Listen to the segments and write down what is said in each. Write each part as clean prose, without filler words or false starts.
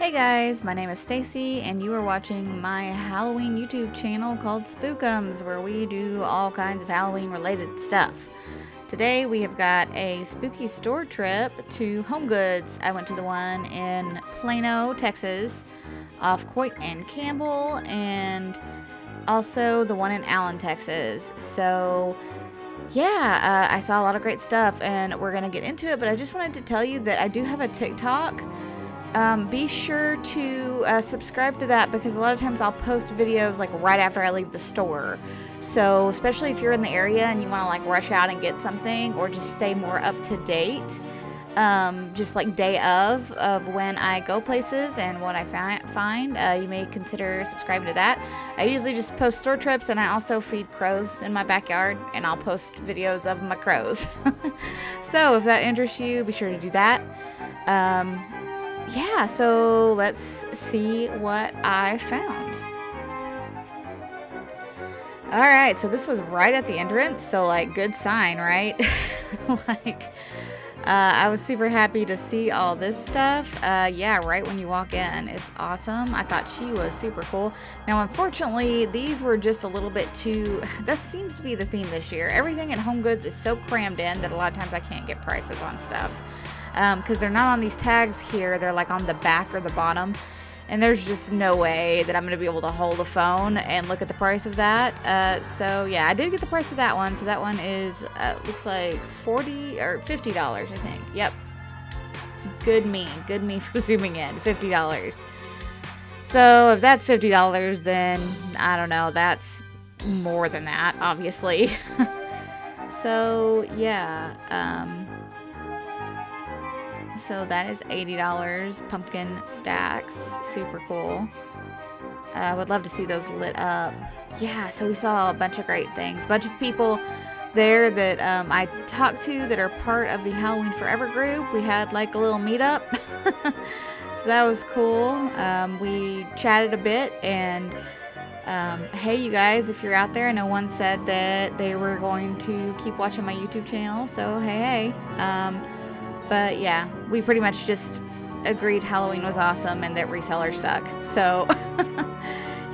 Hey guys, my name is Stacy and you are watching my Halloween YouTube channel called Spookums, where we do all kinds of Halloween related stuff. Today we have got a spooky store trip to HomeGoods. I went to the one in Plano, Texas, off Coit and Campbell, and also the one in Allen, Texas. So yeah, I saw a lot of great stuff and we're gonna get into it, but I just wanted to tell you that I do have a TikTok. Be sure to subscribe to that, because a lot of times I'll post videos like right after I leave the store. So especially if you're in the area and you want to like rush out and get something, or just stay more up to date, just like day of when I go places and what I find, you may consider subscribing to that. I usually just post store trips, and I also feed crows in my backyard, and I'll post videos of my crows. So if that interests you, be sure to do that. Yeah, so let's see what I found. Alright, so this was right at the entrance, so like good sign, right? I was super happy to see all this stuff. Yeah, right when you walk in. It's awesome. I thought she was super cool. Now, unfortunately, these were just a little bit too... That seems to be the theme this year. Everything at HomeGoods is so crammed in that a lot of times I can't get prices on stuff. Because they're not on these tags here. They're like on the back or the bottom. And there's just no way that I'm going to be able to hold a phone and look at the price of that. So yeah, I did get the price of that one. So that one is, looks like $40 or $50, I think. Yep. Good me for zooming in. $50. So if that's $50, then I don't know. That's more than that, obviously. So yeah, so that is $80, pumpkin stacks, super cool. I would love to see those lit up. Yeah, so we saw a bunch of great things. A bunch of people there that I talked to that are part of the Halloween Forever group. We had like a little meetup. So that was cool. We chatted a bit, and hey you guys, if you're out there, I know one said that they were going to keep watching my YouTube channel, so hey. But yeah, we pretty much just agreed Halloween was awesome and that resellers suck. So,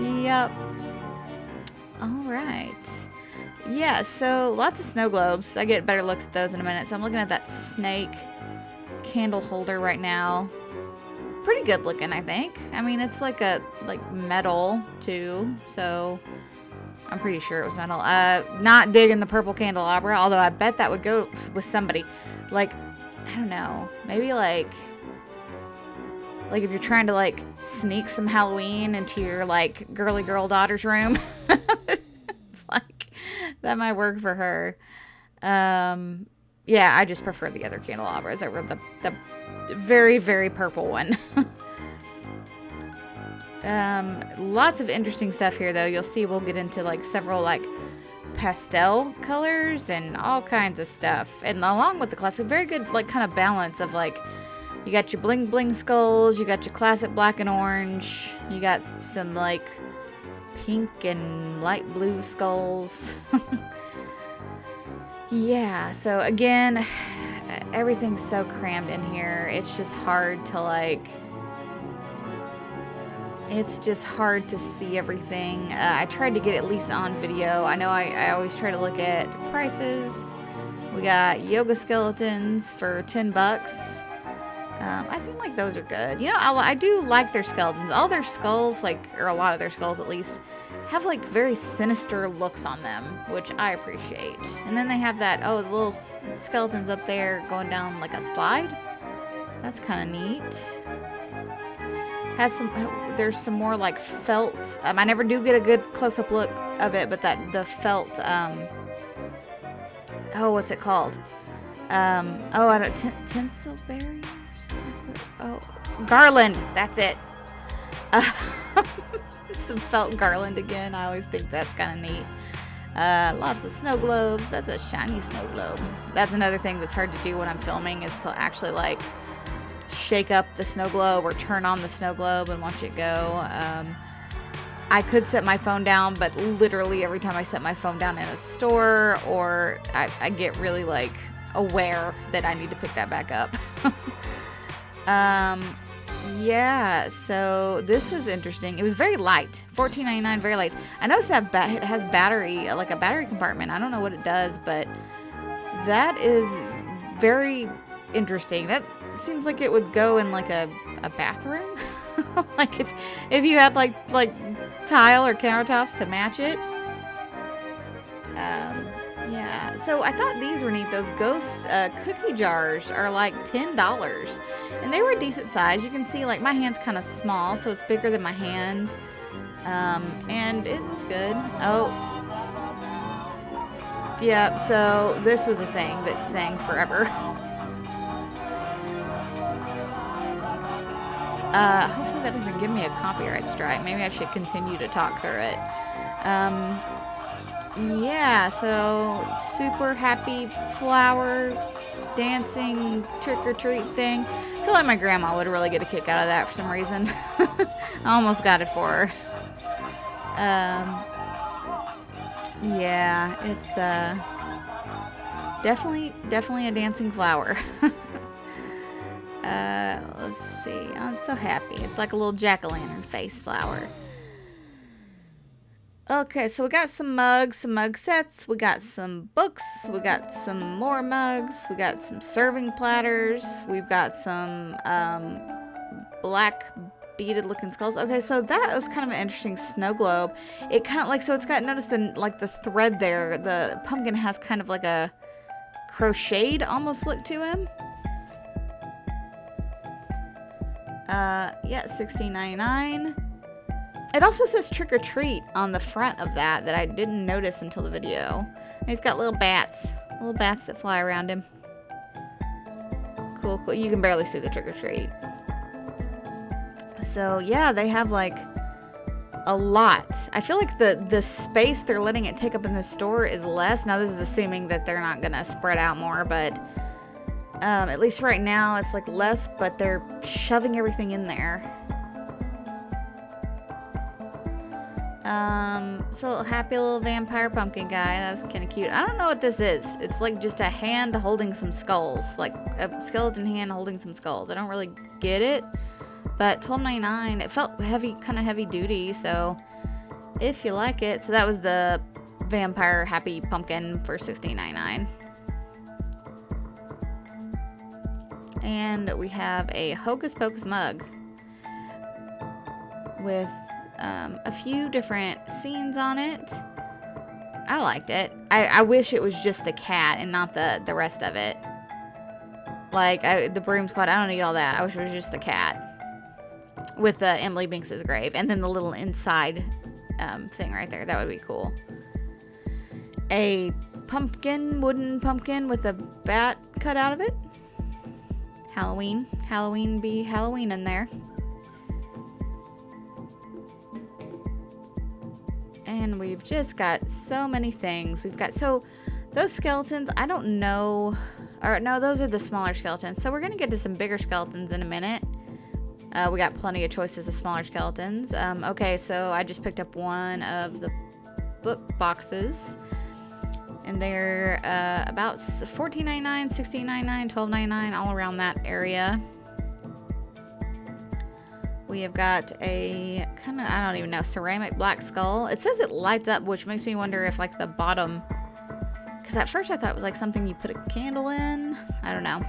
yep. All right. Yeah, so lots of snow globes. I get better looks at those in a minute. So I'm looking at that snake candle holder right now. Pretty good looking, I think. I mean, it's like a metal too, so I'm pretty sure it was metal. Not digging the purple candelabra, although I bet that would go with somebody. Like, I don't know, maybe like if you're trying to like sneak some Halloween into your like girly girl daughter's room. It's like that might work for her. Yeah, I just prefer the other candelabras over the very, very purple one. Lots of interesting stuff here though. You'll see we'll get into like several like pastel colors and all kinds of stuff, and along with the classic, very good like kind of balance of like, you got your bling bling skulls, you got your classic black and orange, you got some like pink and light blue skulls. Yeah, so again, everything's so crammed in here. It's just hard to like, it's just hard to see everything. I tried to get at least on video. I know I always try to look at prices. We got yoga skeletons for $10. I seem like those are good. You know, I do like their skeletons. All their skulls, like, or a lot of their skulls at least, have like very sinister looks on them, which I appreciate. And then they have that, oh, the little skeletons up there going down like a slide. That's kind of neat. Has some, there's some more like felt. I never do get a good close-up look of it, but the felt, oh, what's it called? Oh, I don't, tinsel barriers? Oh, garland, that's it. Some felt garland again. I always think that's kind of neat. Lots of snow globes. That's a shiny snow globe. That's another thing that's hard to do when I'm filming, is to actually like shake up the snow globe or turn on the snow globe and watch it go. I could set my phone down, but literally every time I set my phone down in a store, or I get really like aware that I need to pick that back up. Yeah, so this is interesting. It was very light, $14.99, very light. I noticed it has battery, like a battery compartment. I don't know what it does, but that is very interesting. That seems like it would go in like a bathroom. Like if you had like tile or countertops to match it. Yeah, so I thought these were neat. Those ghost cookie jars are like $10, and they were a decent size. You can see like my hand's kind of small, so it's bigger than my hand, and it was good. Oh, yeah, so this was a thing that sang forever. Hopefully that doesn't give me a copyright strike. Maybe I should continue to talk through it. Yeah, so super happy flower dancing trick-or-treat thing. I feel like my grandma would really get a kick out of that for some reason. I almost got it for her. Yeah, it's definitely a dancing flower. Let's see. Oh, it's so happy. It's like a little jack-o'-lantern face flower. Okay, so we got some mugs, some mug sets, we got some books, we got some more mugs, we got some serving platters, we've got some black beaded looking skulls. Okay, so that was kind of an interesting snow globe. It kind of like, so it's got, notice the thread there, the pumpkin has kind of like a crocheted almost look to him. Yeah, $16.99. It also says trick or treat on the front of that I didn't notice until the video. And he's got little bats that fly around him. Cool, cool. You can barely see the trick or treat. So yeah, they have like a lot. I feel like the space they're letting it take up in the store is less. Now this is assuming that they're not gonna spread out more, but at least right now it's like less, but they're shoving everything in there. So happy little vampire pumpkin guy. That was kind of cute. I don't know what this is. It's like just a hand holding some skulls, like a skeleton hand holding some skulls. I don't really get it, but $12.99. It felt heavy, kind of heavy duty. So if you like it, so that was the vampire happy pumpkin for $16.99. And we have a Hocus Pocus mug with a few different scenes on it. I liked it. I wish it was just the cat and not the rest of it. Like the broom squad, I don't need all that. I wish it was just the cat with Emily Binks's grave, and then the little inside thing right there. That would be cool. A pumpkin, wooden pumpkin with a bat cut out of it. Halloween be Halloween in there. And we've just got so many things. We've got, so those skeletons, I don't know, or no, those are the smaller skeletons. So we're going to get to some bigger skeletons in a minute. We got plenty of choices of smaller skeletons. Okay, so I just picked up one of the book boxes. And they're about $14.99, $16.99, $12.99, all around that area. We have got a kind of, I don't even know, ceramic black skull. It says it lights up, which makes me wonder if like the bottom, because at first I thought it was like something you put a candle in. I don't know.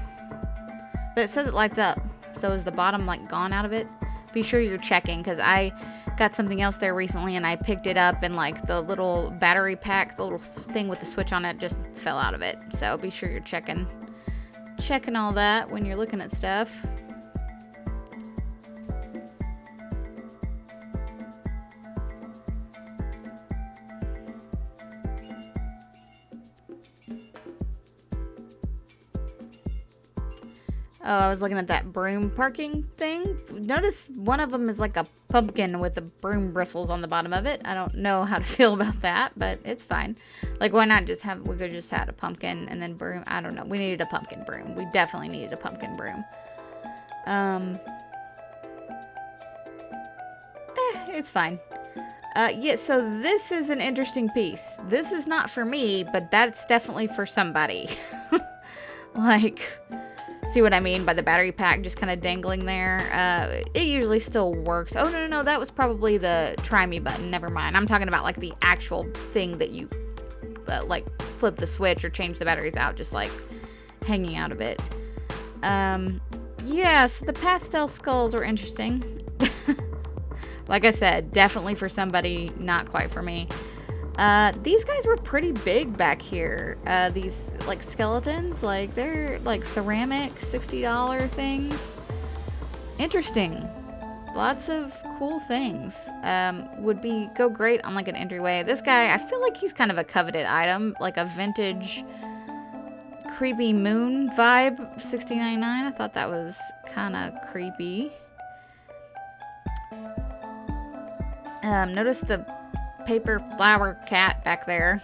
But it says it lights up. So is the bottom like gone out of it? Be sure you're checking, because I got something else there recently and I picked it up and like the little battery pack, the little thing with the switch on it just fell out of it. So be sure you're checking all that when you're looking at stuff. Oh, I was looking at that broom parking thing. Notice one of them is like a pumpkin with the broom bristles on the bottom of it. I don't know how to feel about that, but it's fine. Like, why not just have, we could just had a pumpkin and then broom. I don't know. We needed a pumpkin broom. We definitely needed a pumpkin broom. It's fine. Yeah, so this is an interesting piece. This is not for me, but that's definitely for somebody. Like, See what I mean by the battery pack just kind of dangling there? It usually still works. Oh, no, that was probably the try me button. Never mind. I'm talking about like the actual thing that you like flip the switch or change the batteries out, just like hanging out of it. Yes, the pastel skulls were interesting. Like I said, definitely for somebody, not quite for me. These guys were pretty big back here. These like skeletons, like they're like ceramic $60 things. Interesting. Lots of cool things. Would go great on like an entryway. This guy, I feel like he's kind of a coveted item, like a vintage creepy moon vibe, $69.99. I thought that was kind of creepy. Notice the paper flower cat back there.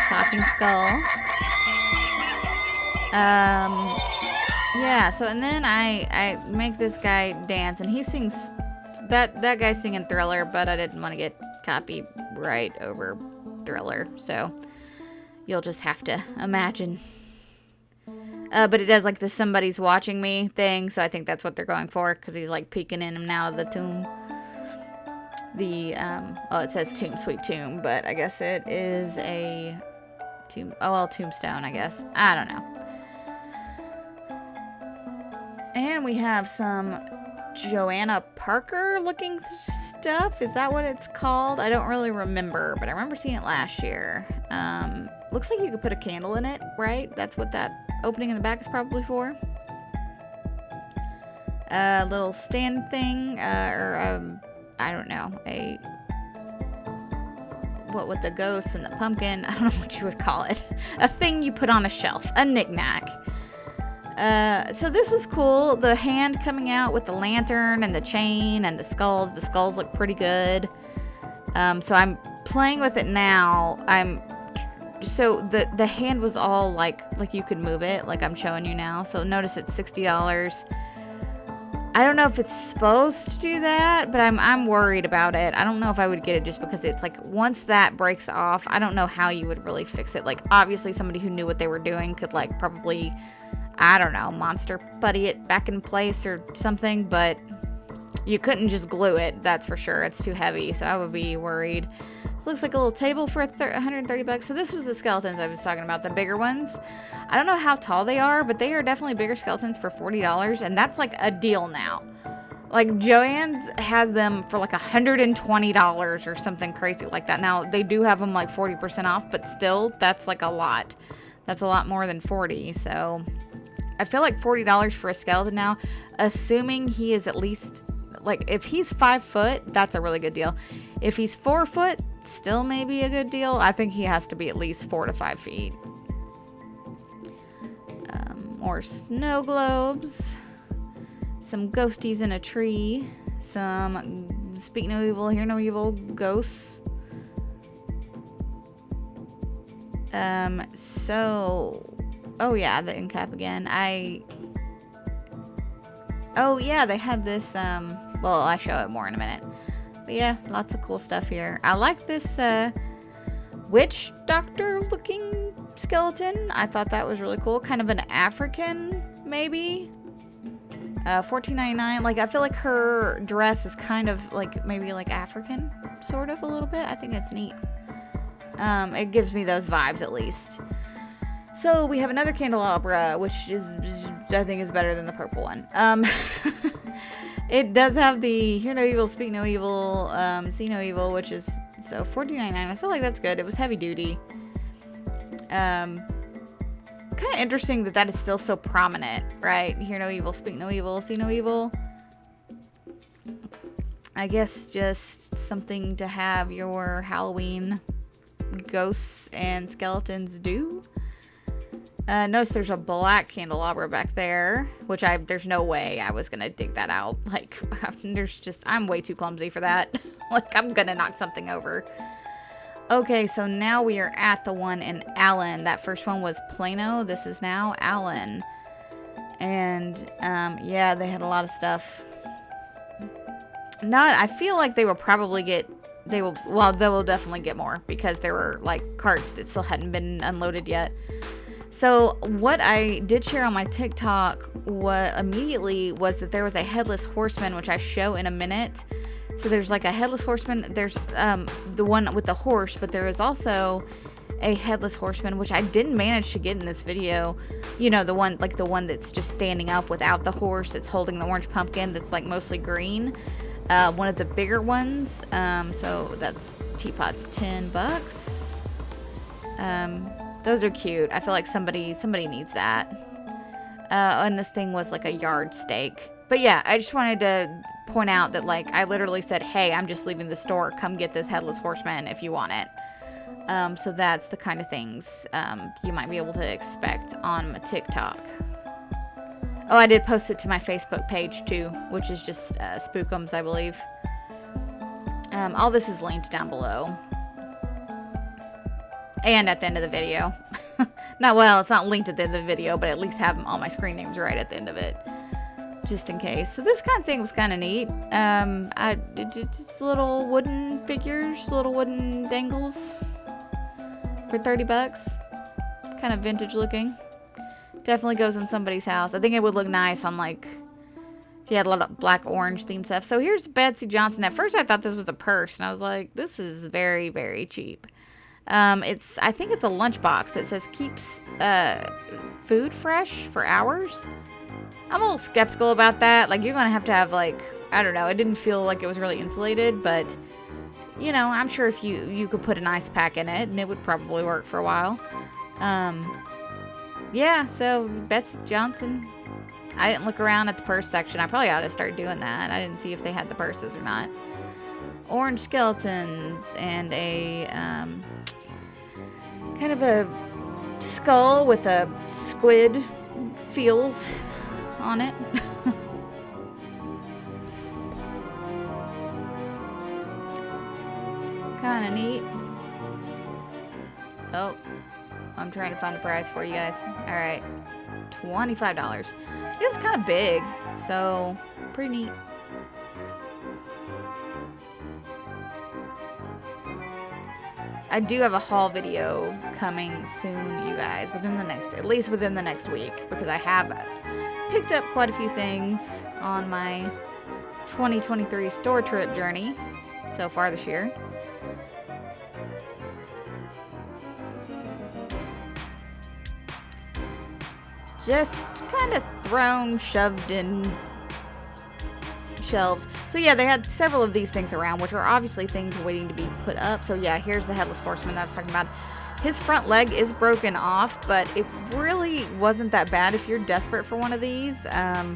Talking skull. Yeah, so and then I make this guy dance and he sings that guy's singing Thriller, but I didn't want to get copyright over Thriller, so you'll just have to imagine. But it does like the somebody's watching me thing, so I think that's what they're going for, because he's like peeking in and out of the tomb. The well, it says tomb, sweet tomb, but I guess it is a tomb. Oh well, tombstone, I guess. I don't know. And we have some Joanna Parker looking stuff. Is that what it's called? I don't really remember, but I remember seeing it last year. Looks like you could put a candle in it, right? That's what that opening in the back is probably for. A little stand thing, I don't know, what with the ghosts and the pumpkin, I don't know what you would call it. A thing you put on a shelf, a knickknack. So this was cool. The hand coming out with the lantern and the chain and the skulls. The skulls look pretty good. So I'm playing with it now. So the hand was all like you could move it, like I'm showing you now. So notice it's $60. I don't know if it's supposed to do that, but I'm worried about it. I don't know if I would get it just because it's like once that breaks off, I don't know how you would really fix it. Like obviously somebody who knew what they were doing could like probably, I don't know, monster putty it back in place or something, but you couldn't just glue it, that's for sure. It's too heavy, so I would be worried. This looks like a little table for $130. So this was the skeletons I was talking about, the bigger ones. I don't know how tall they are, but they are definitely bigger skeletons for $40, and that's like a deal now. Like Joann's has them for like $120 or something crazy like that. Now they do have them like 40% off, but still, that's like a lot. That's a lot more than 40, so I feel like $40 for a skeleton now, assuming he is at least, like, if he's 5 foot, that's a really good deal. If he's 4 foot, still maybe a good deal. I think he has to be at least 4 to 5 feet. More snow globes. Some ghosties in a tree. Some speak no evil, hear no evil ghosts. Oh yeah, the end cap again. Oh yeah, they had this, well, I'll show it more in a minute. But yeah, lots of cool stuff here. I like this, witch doctor looking skeleton. I thought that was really cool. Kind of an African, maybe. $14.99. Like, I feel like her dress is kind of like, maybe like African, sort of a little bit. I think it's neat. It gives me those vibes at least. So we have another candelabra, which is, I think, is better than the purple one. It does have the hear no evil, speak no evil, see no evil, which is so $14.99. I feel like that's good. It was heavy duty. Kind of interesting that is still so prominent, right? Hear no evil, speak no evil, see no evil. I guess just something to have your Halloween ghosts and skeletons do. Notice there's a black candelabra back there, which there's no way I was gonna dig that out. Like, I'm way too clumsy for that. Like, I'm gonna knock something over. Okay, so now we are at the one in Allen. That first one was Plano. This is now Allen. And yeah, they had a lot of stuff. I feel like they will probably get, they will definitely get more because there were like carts that still hadn't been unloaded yet. So what I did share on my TikTok immediately was that there was a headless horseman, which I show in a minute. So there's like a headless horseman. There's the one with the horse, but there is also a headless horseman, which I didn't manage to get in this video. You know, the one that's just standing up without the horse, that's holding the orange pumpkin, that's like mostly green. One of the bigger ones. So that's teapot's $10. Those are cute. I feel like somebody needs that. And this thing was like a yard stake. But yeah, I just wanted to point out that like I literally said, hey, I'm just leaving the store. Come get this headless horseman if you want it. So that's the kind of things you might be able to expect on my TikTok. Oh, I did post it to my Facebook page too, which is just Spookums, I believe. All this is linked down below. And at the end of the video. It's not linked at the end of the video, but at least have all my screen names right at the end of it. Just in case. So this kind of thing was kind of neat. Just little wooden figures, little wooden dangles for $30. Kind of vintage looking. Definitely goes in somebody's house. I think it would look nice on like if you had a lot of black orange themed stuff. So here's Betsy Johnson. At first I thought this was a purse and I was like, this is very, very cheap. I think it's a lunchbox. It says keeps food fresh for hours. I'm a little skeptical about that. Like, you're gonna have to have like, I don't know. It didn't feel like it was really insulated, but you know, I'm sure if you could put an ice pack in it and it would probably work for a while. Yeah, so Betsy Johnson. I didn't look around at the purse section. I probably ought to start doing that. I didn't see if they had the purses or not. Orange skeletons and a kind of a skull with a squid feels on it. Kind of neat. Oh, I'm trying to find the price for you guys. All right, $25. It was kind of big, so pretty neat. I do have a haul video coming soon, you guys, at least within the next week, because I have picked up quite a few things on my 2023 store trip journey so far this year. Just kind of shoved in shelves. So yeah, they had several of these things around, which are obviously things waiting to be put up. So yeah, here's the headless horseman that I was talking about. His front leg is broken off, but it really wasn't that bad. If you're desperate for one of these, I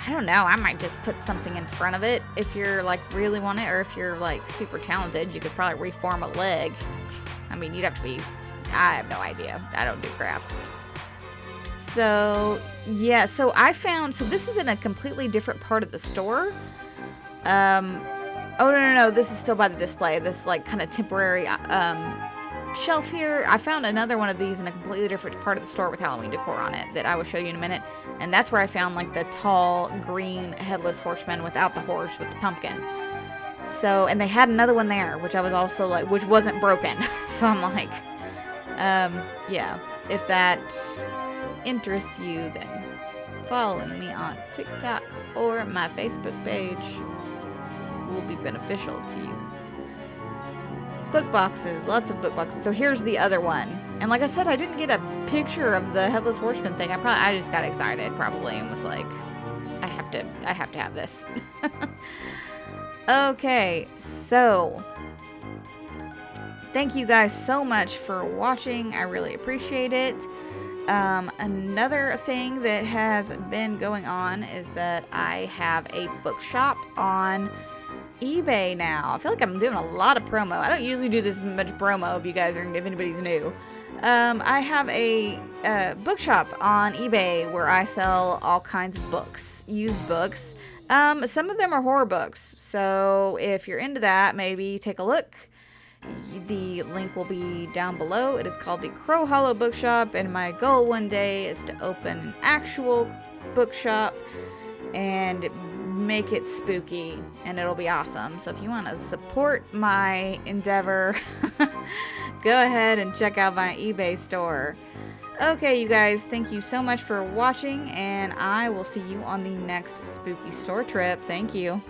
don't know, I might just put something in front of it if you're like really want it, or if you're like super talented, you could probably reform a leg. I mean, you'd have to be, I have no idea. I don't do crafts. So yeah, so this is in a completely different part of the store. Oh no, this is still by the display. This like kind of temporary shelf here. I found another one of these in a completely different part of the store with Halloween decor on it that I will show you in a minute. And that's where I found like the tall green headless horseman without the horse with the pumpkin. So, and they had another one there, which I was also like, which wasn't broken. So I'm like, yeah, if that interests you, then following me on TikTok or my Facebook page will be beneficial to you. Book boxes, lots of book boxes. So here's the other one. And like I said, I didn't get a picture of the headless horseman thing. I just got excited probably and was like, I have to have this. Okay, so thank you guys so much for watching. I really appreciate it. Another thing that has been going on is that I have a bookshop on eBay now. I feel like I'm doing a lot of promo. I don't usually do this much promo if anybody's new. I have a bookshop on eBay where I sell all kinds of books, used books. Some of them are horror books, so if you're into that, maybe take a look. The link will be down below. It is called the Crow Hollow Bookshop, and my goal one day is to open an actual bookshop and make it spooky, and it'll be awesome. So if you want to support my endeavor, go ahead and check out my eBay store. Okay, you guys, thank you so much for watching, and I will see you on the next spooky store trip. Thank you.